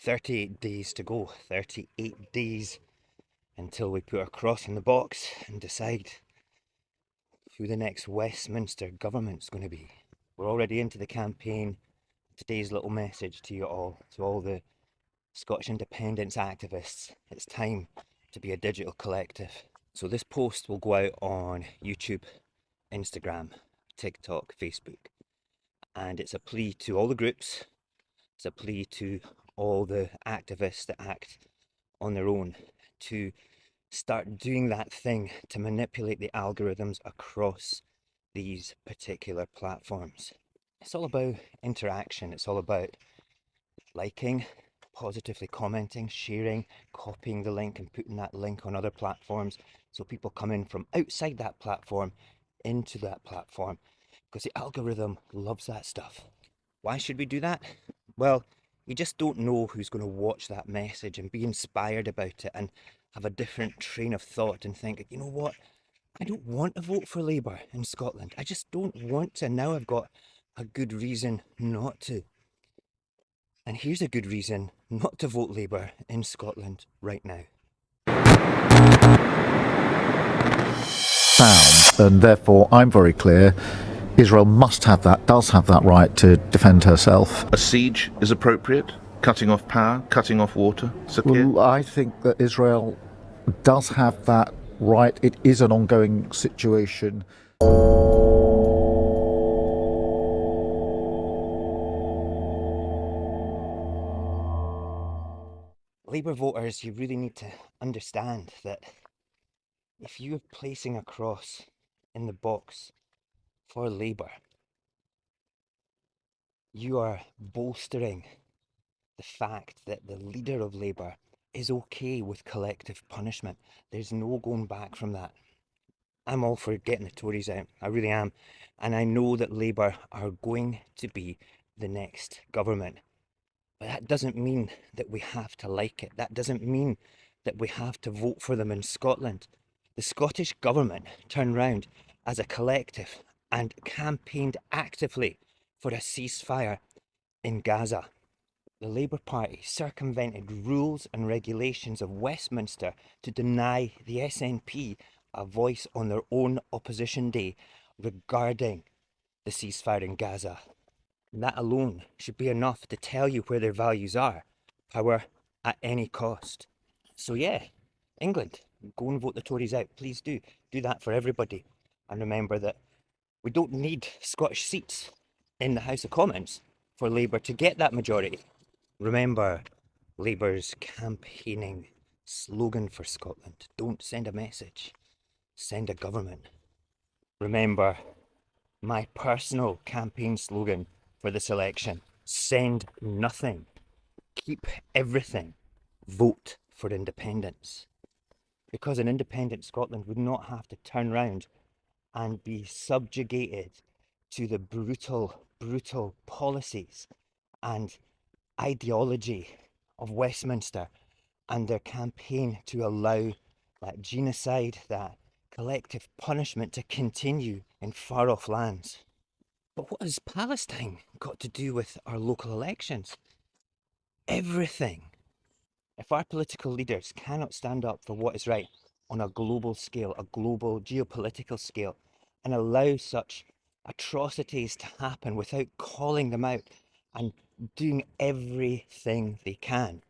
38 days to go, 38 days until we put our cross in the box and decide who the next Westminster government's going to be. We're already into the campaign. Today's little message to you all, to all the Scottish independence activists, it's time to be a digital collective. So this post will go out on YouTube, Instagram, TikTok, Facebook, and it's a plea to all the groups, it's a plea to all the activists that act on their own to start doing that thing to manipulate the algorithms across these particular platforms. It's all about interaction, it's all about liking, positively commenting, sharing, copying the link and putting that link on other platforms so people come in from outside that platform into that platform because the algorithm loves that stuff. Why should we do that? Well, you just don't know who's going to watch that message and be inspired about it and have a different train of thought and think, you know what, I don't want to vote for Labour in Scotland. I just don't want to. Now I've got a good reason not to. And here's a good reason not to vote Labour in Scotland right now. Sound, and therefore I'm very clear Israel must have that, does have that right to defend herself. A siege is appropriate? Cutting off power, cutting off water? Well, I think that Israel does have that right. It is an ongoing situation. Labour voters, you really need to understand that if you're placing a cross in the box for Labour, you are bolstering the fact that the leader of Labour is okay with collective punishment. There's no going back from that. I'm all for getting the Tories out, I really am. And I know that Labour are going to be the next government. But that doesn't mean that we have to like it. That doesn't mean that we have to vote for them in Scotland. The Scottish government turned round as a collective and campaigned actively for a ceasefire in Gaza. The Labour Party circumvented rules and regulations of Westminster to deny the SNP a voice on their own opposition day regarding the ceasefire in Gaza. That alone should be enough to tell you where their values are. Power at any cost. So yeah, England, go and vote the Tories out. Please do. Do that for everybody. And remember that we don't need Scottish seats in the House of Commons for Labour to get that majority. Remember Labour's campaigning slogan for Scotland. Don't send a message. Send a government. Remember my personal campaign slogan for this election. Send nothing. Keep everything. Vote for independence. Because an independent Scotland would not have to turn round and be subjugated to the brutal policies and ideology of Westminster and their campaign to allow that genocide, that collective punishment to continue in far off lands. But what has Palestine got to do with our local elections? Everything. If our political leaders cannot stand up for what is right on a global scale, a global geopolitical scale, and allow such atrocities to happen without calling them out and doing everything they can,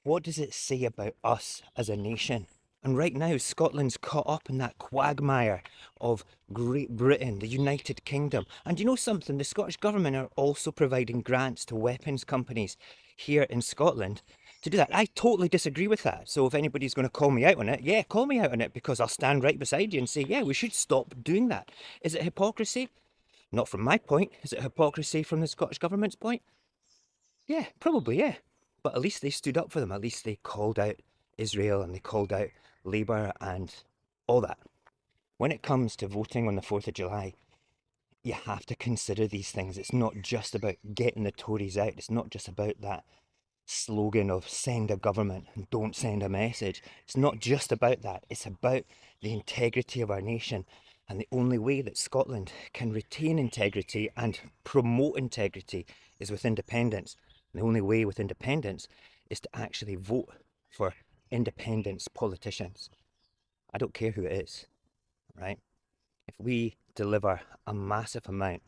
what does it say about us as a nation? And right now, Scotland's caught up in that quagmire of Great Britain, the United Kingdom. And you know something? The Scottish Government are also providing grants to weapons companies here in Scotland to do that. I totally disagree with that. So if anybody's going to call me out on it, yeah, call me out on it, because I'll stand right beside you and say, yeah, we should stop doing that. Is it hypocrisy? Not from my point. Is it hypocrisy from the Scottish Government's point? Yeah, probably, yeah. But at least they stood up for them. At least they called out Israel and they called out Labour and all that. When it comes to voting on the 4th of July, you have to consider these things. It's not just about getting the Tories out. It's not just about that slogan of send a government and don't send a message. It's not just about that. It's about the integrity of our nation. And the only way that Scotland can retain integrity and promote integrity is with independence. And the only way with independence is to actually vote for independence politicians. I don't care who it is, right? If we deliver a massive amount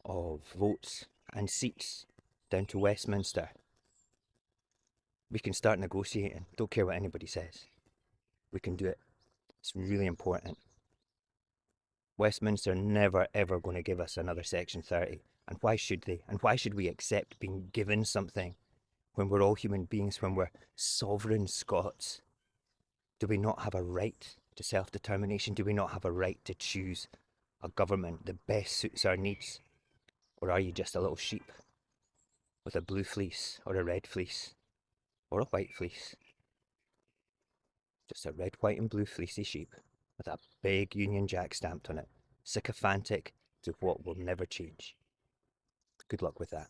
of votes and seats down to Westminster, we can start negotiating. Don't care what anybody says. We can do it. It's really important. Westminster never ever going to give us another Section 30. And why should they? And why should we accept being given something when we're all human beings, when we're sovereign Scots? Do we not have a right to self-determination? Do we not have a right to choose a government that best suits our needs? Or are you just a little sheep with a blue fleece or a red fleece or a white fleece? Just a red, white and blue fleecy sheep with a big Union Jack stamped on it, sycophantic to what will never change. Good luck with that.